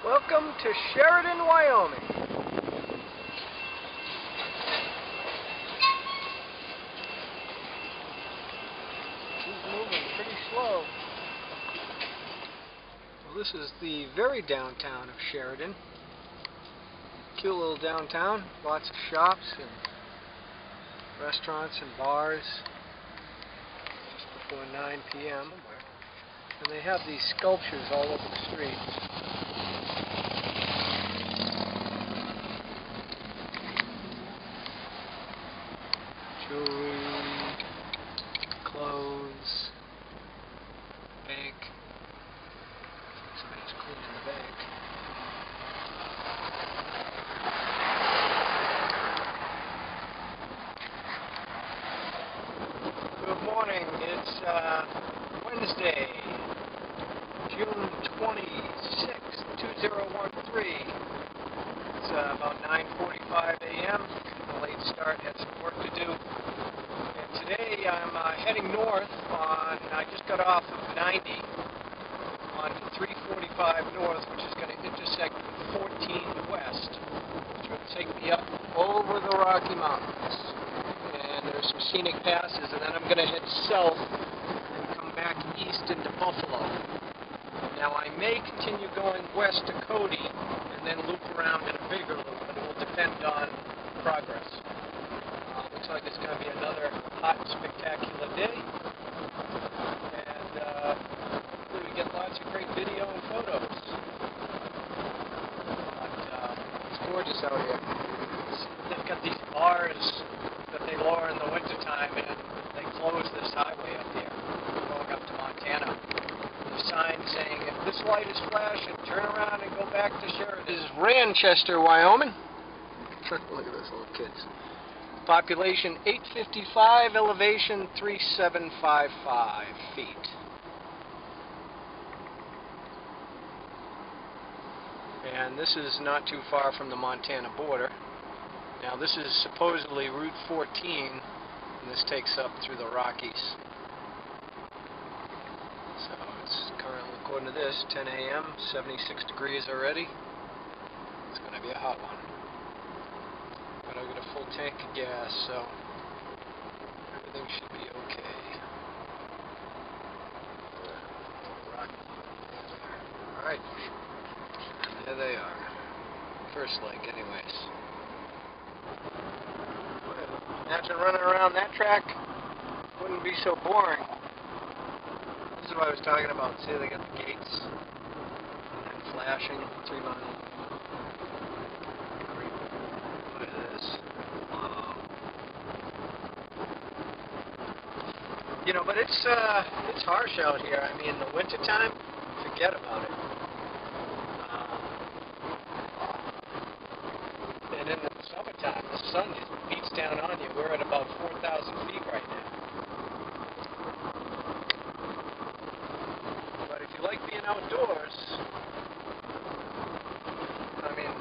Welcome to Sheridan, Wyoming. He's moving pretty slow. Well, this is the very downtown of Sheridan. Cute little downtown, lots of shops and restaurants and bars. Just before 9 p.m. And they have these sculptures all over the streets. Jewelry, clothes, bank. Somebody's cleaning the bank. Good morning. It's Wednesday, June 26th, 2013. It's about 9:45 a.m. A late start, had some work to do. And today I'm heading north on, I just got off of 90 onto 345 north, which is going to intersect 14 west, which will take me up over the Rocky Mountains. And there's some scenic passes, and then I'm going to head south and come back east into Buffalo. Now I may continue going west to Cody and then loop around in a bigger loop, but it will depend on progress. Looks like it's going to be another hot, spectacular day, and hopefully we get lots of great video and photos. But it's gorgeous out here. They've got these bars that they lower in the wintertime, and they close this highway up here going up to Montana. The sign saying, if this light is flashing, turn around and go back to Sheridan. This is Ranchester, Wyoming. Look at those little kids. Population 855, elevation 3755 feet. And this is not too far from the Montana border. Now this is supposedly Route 14, and this takes up through the Rockies. So it's currently, according to this, 10 a.m., 76 degrees already. It's going to be a hot one. But I've got a full tank of gas, so everything should be okay. Alright, and there they are. First leg, anyways. Imagine running around that track. Wouldn't be so boring. This is what I was talking about. See, they got the gates and then flashing 3 mile. Look at this. Wow. You know, but it's harsh out here. I mean, in the wintertime, forget about it. And in the summertime, the sun just beats down on you. We're at about 4,000 feet right now. But if you like being outdoors, I mean,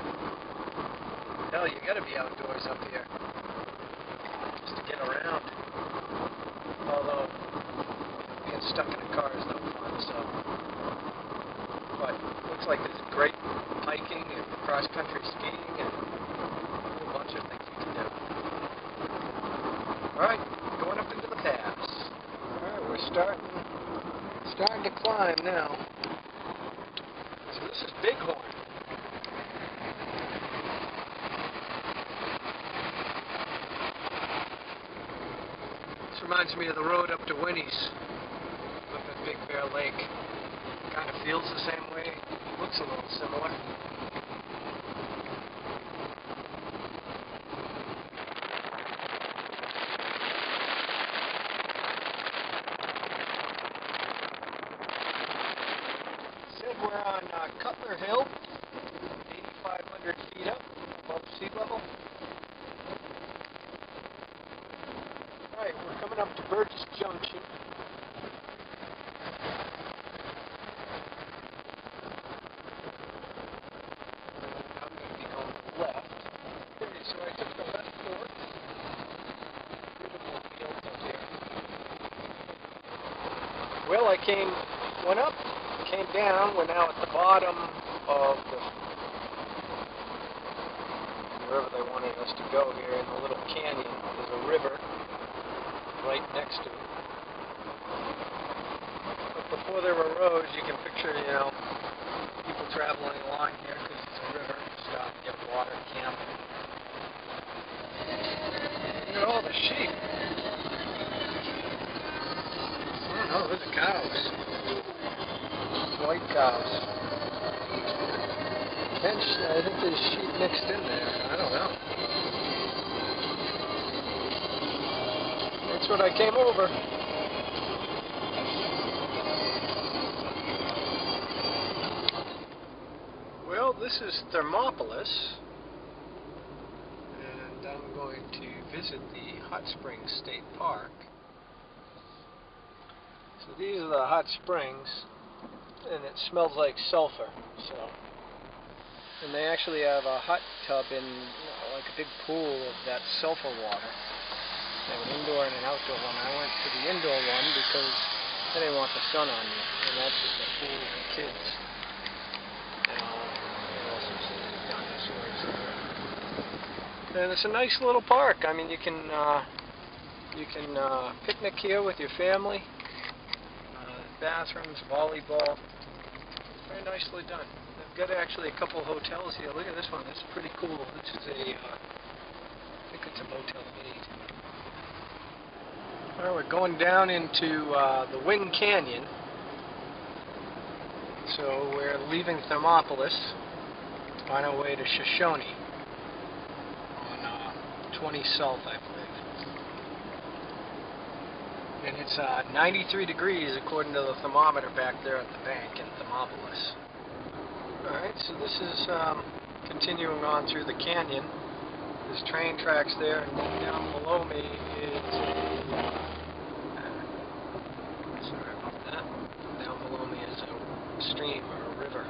hell, you gotta be outdoors up here just to get around. Although being stuck in a car is no fun. So, but looks like there's great hiking and cross-country skiing and a bunch of things you can do. Alright, going up into the pass. Alright, we're starting to climb now. So this is Bighorn. This reminds me of the road up to Winnie's, up at Big Bear Lake. Kind of feels the same way, looks a little similar. We're on Cutler Hill, 8,500 feet up above sea level. Alright, we're coming up to Burgess Junction. I'm going to be going left. Okay, so I took the left fork. Beautiful fields up here. Well, I went up, came down. We're now at the bottom of wherever they wanted us to go here in the little canyon. There's a river right next to it. But before there were roads, you can picture, people traveling along here because it's a river. Stop, get water, camp. Look at all the sheep. Oh, those are cows. White cows. I think there's sheep mixed in there. I don't know. That's what I came over. Well, this is Thermopolis, and I'm going to visit the Hot Springs State Park. So these are the hot springs, and it smells like sulfur. And they actually have a hot tub in, like a big pool of that sulfur water. They have an indoor and an outdoor one. I went to the indoor one because I didn't want the sun on me, and that's just a pool for kids. And also some dinosaurs there. And it's a nice little park. I mean, you can picnic here with your family. Bathrooms, volleyball. Very nicely done. They've got actually a couple hotels here. Look at this one. This is pretty cool. This is I think it's a Motel 8. Well, we're going down into the Wind Canyon. So we're leaving Thermopolis on our way to Shoshone on 20 South, I believe. And it's 93 degrees according to the thermometer back there at the bank in Thermopolis. Alright, so this is continuing on through the canyon. There's train tracks there, and down below me is sorry about that. Down below me is a stream or a river.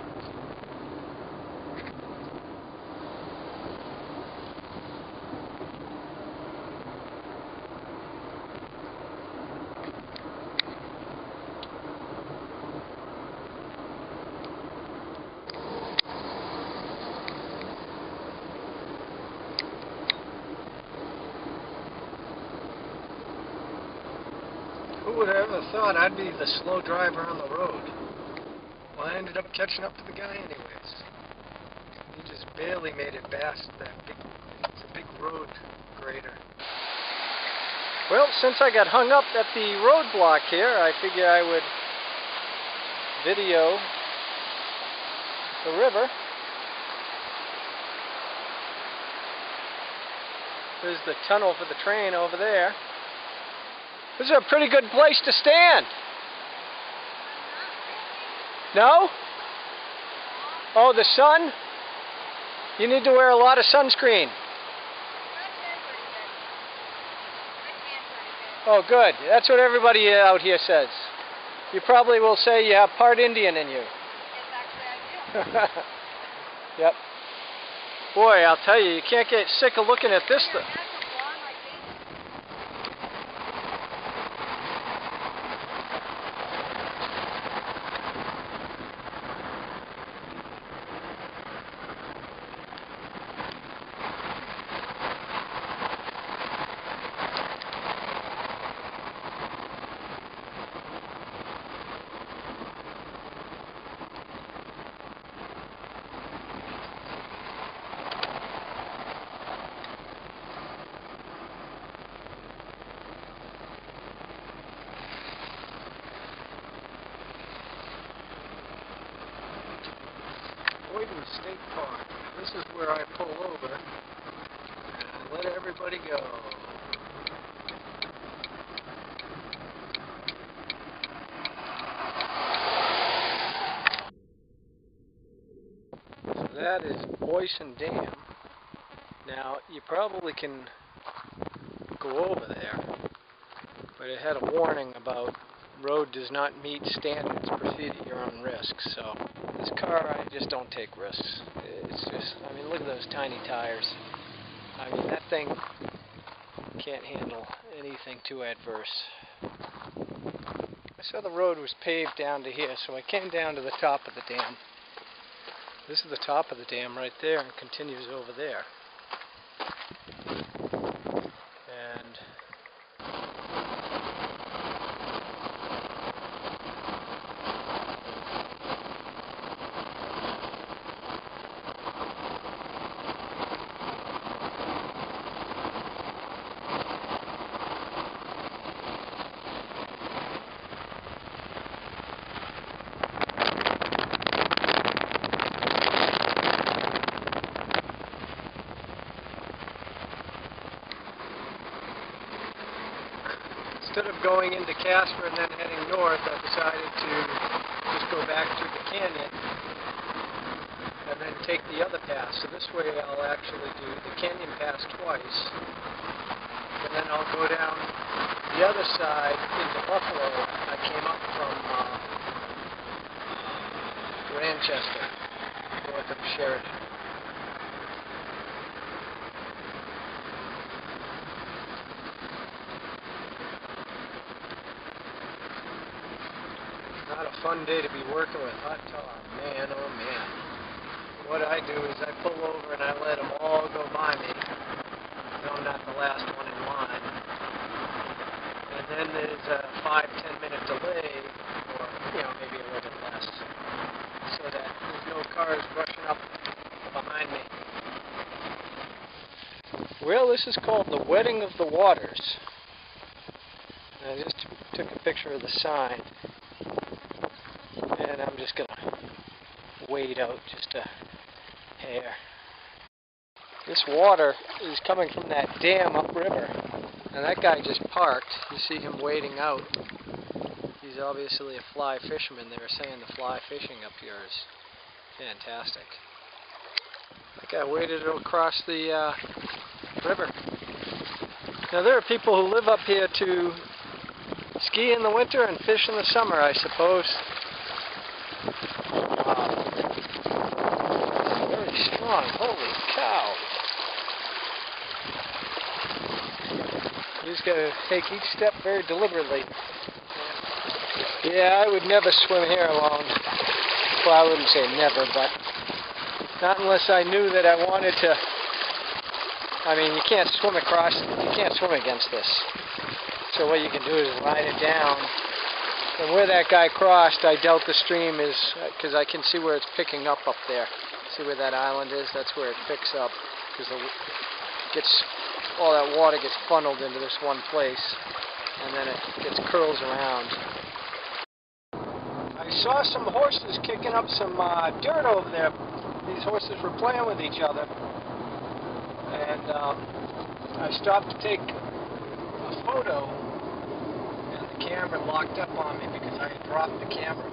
Who would have ever thought I'd be the slow driver on the road? Well, I ended up catching up to the guy anyways. He just barely made it past that it's a big road grader. Well, since I got hung up at the roadblock here, I figure I would video the river. There's the tunnel for the train over there. This is a pretty good place to stand. No? Oh, the sun? You need to wear a lot of sunscreen. Oh, good. That's what everybody out here says. You probably will say you have part Indian in you. Yes, actually I do. Yep. Boy, I'll tell you can't get sick of looking at this stuff. Wyoming State Park. This is where I pull over and let everybody go. So that is Boysen Dam. Now, you probably can go over there, but it had a warning about road does not meet standards, proceed at your own risk. So this car, I just don't take risks. It's just, I mean, look at those tiny tires. I mean, that thing can't handle anything too adverse. I saw the road was paved down to here, so I came down to the top of the dam. This is the top of the dam right there and continues over there. And instead of going into Casper and then heading north, I decided to just go back through the canyon and then take the other pass. So this way I'll actually do the canyon pass twice, and then I'll go down the other side into Buffalo. I came up from Ranchester, north of Sheridan. Not a fun day to be working with hot tar, man, oh man. What I do is I pull over and I let them all go by me. No, I'm not the last one in line. And then there's a 5-10 minute delay, or maybe a little bit less, so that there's no cars rushing up behind me. Well, this is called the Wedding of the Waters. I just took a picture of the sign. And I'm just going to wade out just a hair. This water is coming from that dam upriver. And that guy just parked. You see him wading out. He's obviously a fly fisherman. They were saying the fly fishing up here is fantastic. That guy waded across the river. Now there are people who live up here to ski in the winter and fish in the summer, I suppose. Wow. Very strong. Holy cow. You just got to take each step very deliberately. Yeah, I would never swim here alone. Well, I wouldn't say never, but not unless I knew that I wanted to. I mean, you can't swim across, you can't swim against this. So what you can do is ride it down. And where that guy crossed, I doubt the stream is, because I can see where it's picking up there. See where that island is? That's where it picks up, because all that water gets funneled into this one place, and then it curls around. I saw some horses kicking up some dirt over there. These horses were playing with each other, and I stopped to take a photo, and the camera locked up on me because I had dropped the camera.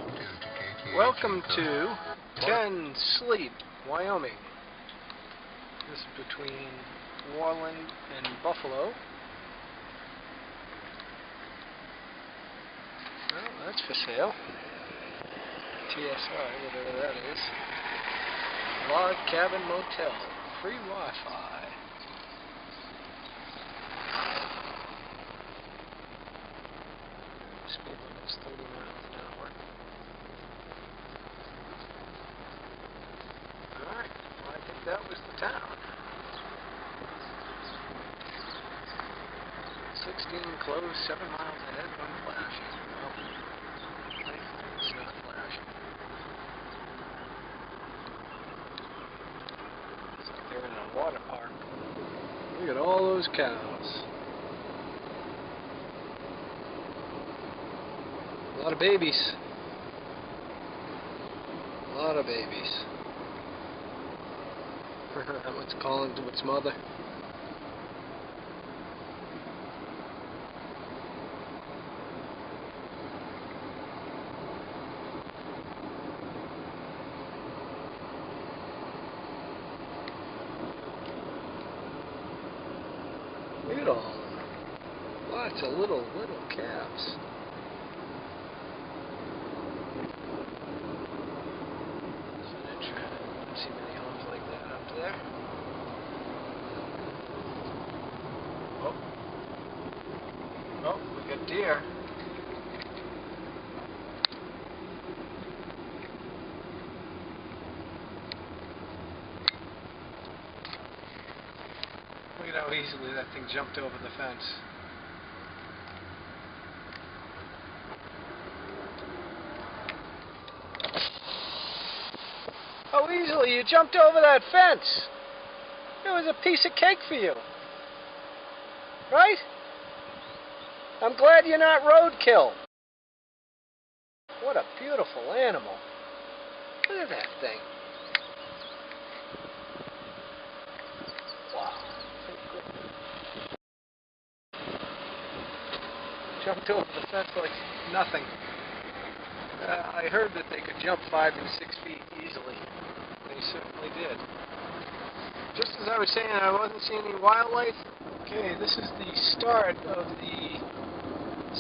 Welcome to 10 Sleep, Wyoming. This is between Warland and Buffalo. Well, that's for sale. TSI, whatever that is. Log Cabin Motel. Free Wi-Fi. Speed limit's 30 miles an hour. Alright, well, I think that was the town. 16 closed, 7 miles ahead, one flashing. Well, thankfully it's not flashing. It's like they're in a water park. Look at all those cows. A lot of babies. A lot of babies. That one's calling to its mother. Look at all of them. Lots of little calves. I don't see many homes like that up there. Oh, we got deer. Look at how easily that thing jumped over the fence. How easily you jumped over that fence! It was a piece of cake for you. Right? I'm glad you're not roadkill. What a beautiful animal. Look at that thing. Wow. Jumped over the fence like nothing. I heard that they could jump 5 and 6 feet easily. They certainly did. Just as I was saying, I wasn't seeing any wildlife. Okay, this is the start of the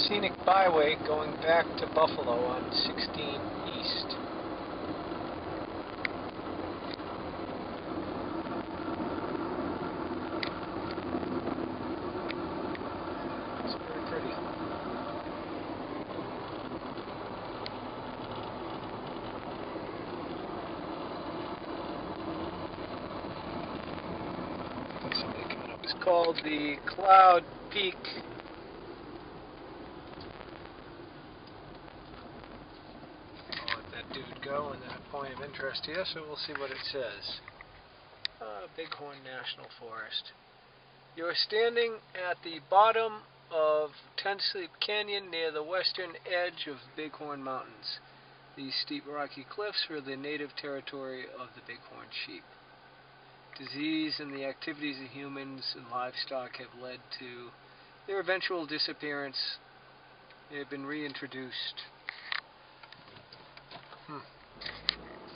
scenic byway going back to Buffalo on 16 East. It's very pretty. Somebody coming up. It's called the Cloud Peak. I'll let that dude go and then a point of interest here, so we'll see what it says. Bighorn National Forest. You are standing at the bottom of Ten Sleep Canyon near the western edge of Bighorn Mountains. These steep rocky cliffs are the native territory of the bighorn sheep. Disease and the activities of humans and livestock have led to their eventual disappearance. They have been reintroduced.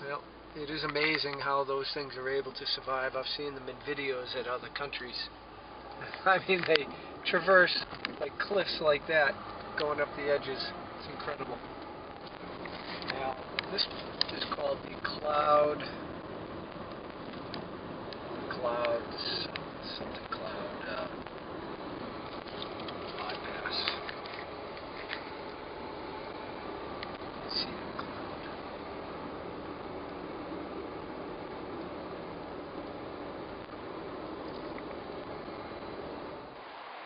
Well, it is amazing how those things are able to survive. I've seen them in videos at other countries. I mean, they traverse like cliffs like that, going up the edges. It's incredible. Now, this is called the Clouds, something cloud, bypass. Scenic cloud.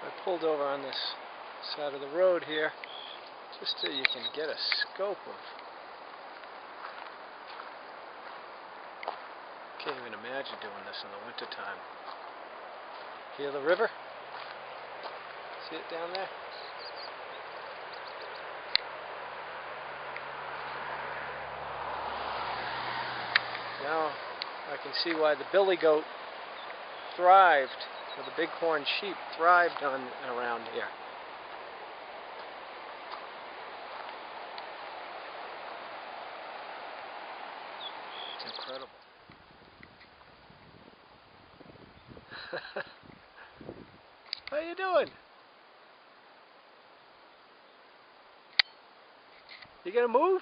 I pulled over on this side of the road here just so you can get a scope of. Can't even imagine doing this in the wintertime. Hear the river? See it down there? Now I can see why the billy goat thrived, or the bighorn sheep thrived on and around here. It's incredible. How you doing? You gonna move?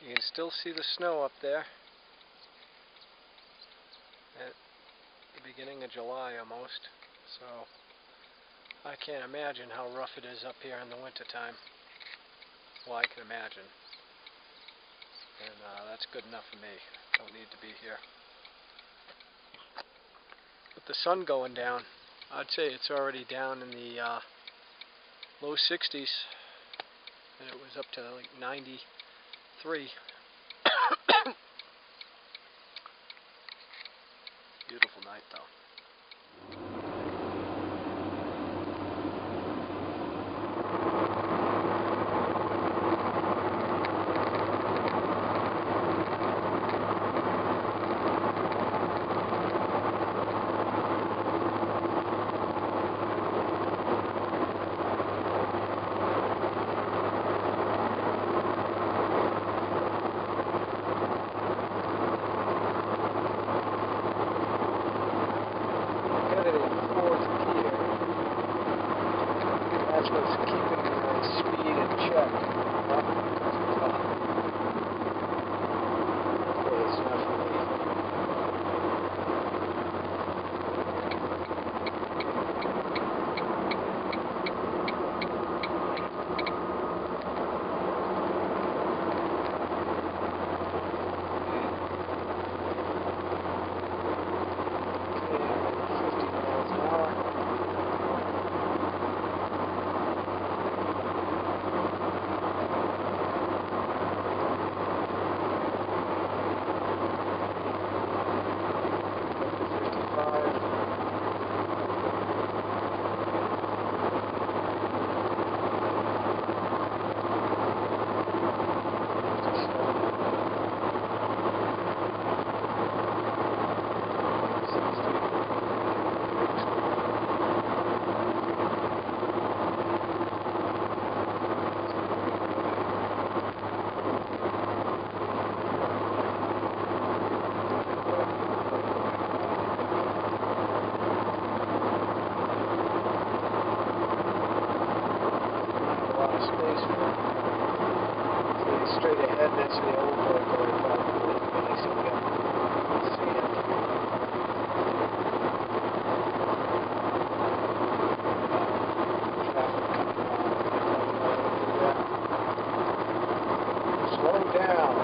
You can still see the snow up there at the beginning of July almost, so I can't imagine how rough it is up here in the wintertime. Well, I can imagine. And that's good enough for me. Don't need to be here. With the sun going down, I'd say it's already down in the low 60s. And it was up to like 93. Beautiful night though. space for it. See, straight ahead, that's the old roadway probably. I see it. Traffic coming along. Slow down.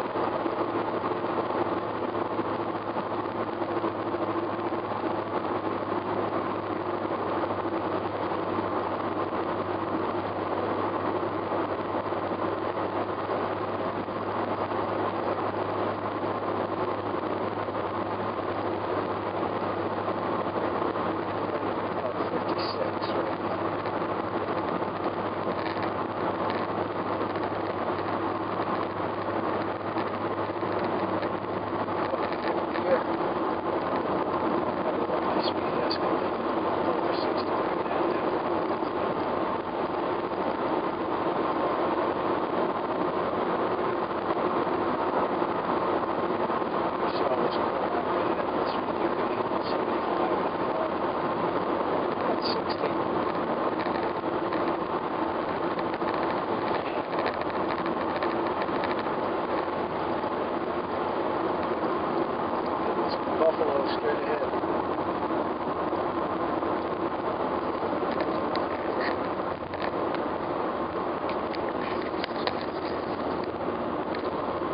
Buffalo straight ahead.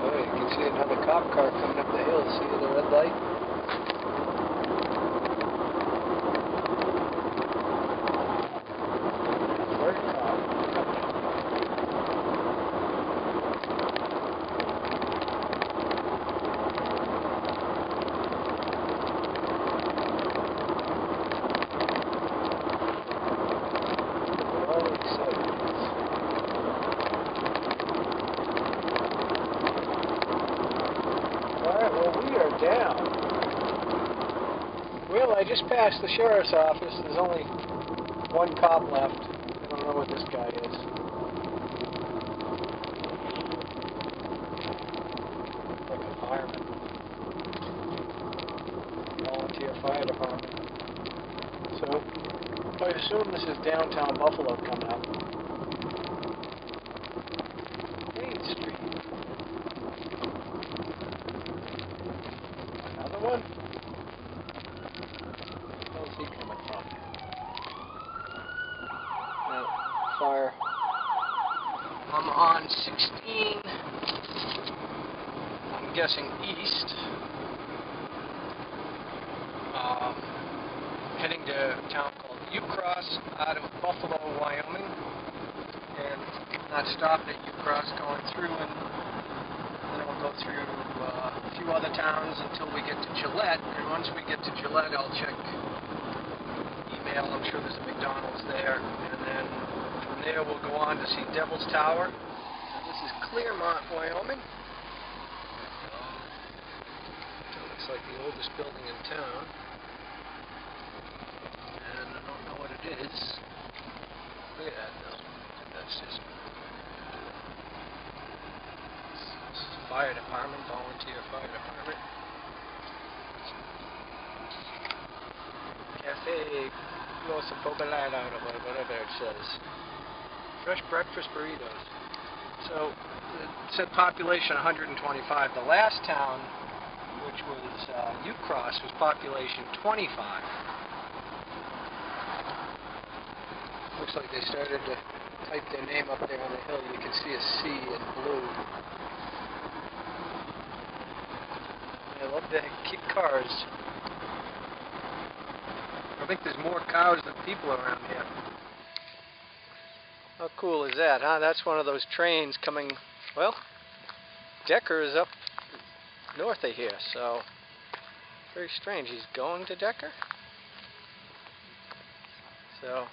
Oh, you can see another cop car coming up the hill. See the red light? Third cop. Down. Well, I just passed the sheriff's office. There's only one cop left. I don't know what this guy is. Like a fireman. Volunteer fire department. So, I assume this is downtown Buffalo coming up. Main Street. One? Where's he coming from? Fire. I'm on 16. I'm guessing east. Heading to a town called Ucross out of Buffalo, Wyoming. And not stopping at Ucross, going through and then we'll go through a few other towns until we get to Gillette, and once we get to Gillette, I'll check email. I'm sure there's a McDonald's there, and then from there we'll go on to see Devil's Tower. This is Clearmont, Wyoming. It looks like the oldest building in town, and I don't know what it is. Look at that, though. That's just fire department, volunteer fire department. Cafe Los Poblada, or whatever it says. Fresh breakfast burritos. So, it said population 125. The last town, which was Ucross, was population 25. Looks like they started to type their name up there on the hill. You can see a C in blue. I love to kick cars. I think there's more cows than people around here. How cool is that, huh? That's one of those trains coming, well, Decker is up north of here, so very strange. He's going to Decker? So,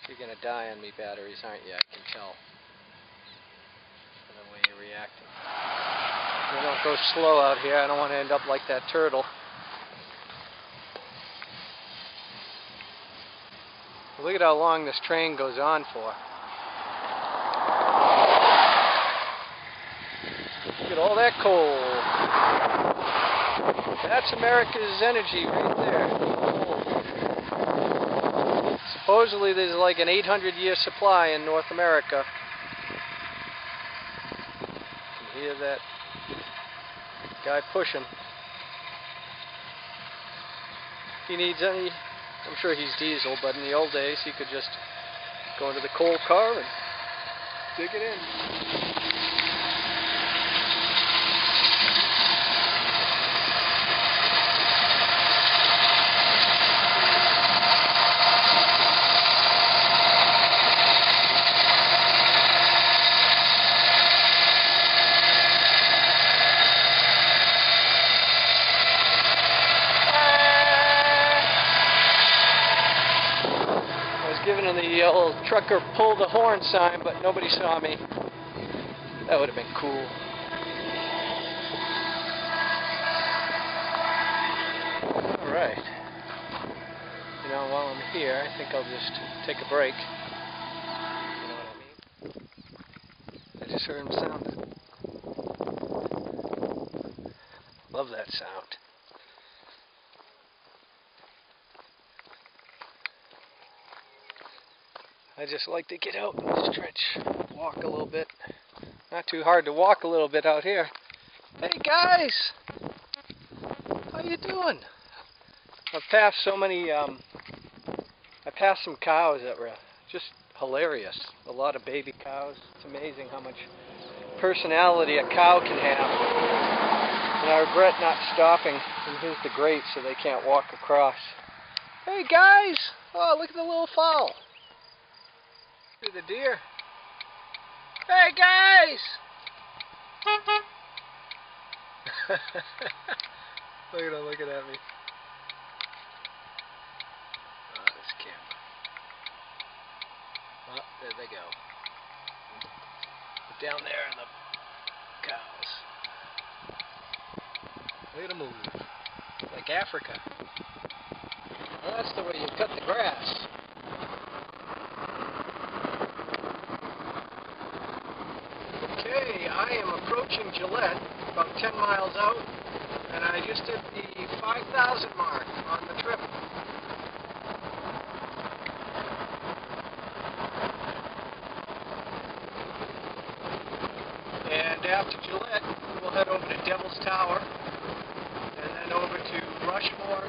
you're going to die on me, batteries, aren't you? I can tell. The way you're reacting. You don't go slow out here. I don't want to end up like that turtle. Look at how long this train goes on for. Look at all that coal. That's America's energy right there. Coal. Supposedly there's like an 800-year supply in North America. You can hear that guy pushing. If he needs any, I'm sure he's diesel, but in the old days he could just go into the coal car and dig it in. Giving him the old trucker pull the horn sign, but nobody saw me. That would have been cool. Alright. You know, while I'm here, I think I'll just take a break. You know what I mean? I just heard him sound. Love that sound. I just like to get out and stretch, walk a little bit. Not too hard to walk a little bit out here. Hey guys! How you doing? I've passed so many, I passed some cows that were just hilarious. A lot of baby cows. It's amazing how much personality a cow can have. And I regret not stopping. And here's the grate so they can't walk across. Hey guys! Oh, look at the little fowl. The deer. Hey guys! Look at them looking at me. Oh, this camera. Oh, there they go. Down there are the cows. Look at them move. Like Africa. Well, that's the way you cut the grass. Okay, I am approaching Gillette, about 10 miles out, and I just hit the 5,000 mark on the trip. And after Gillette, we'll head over to Devil's Tower, and then over to Rushmore.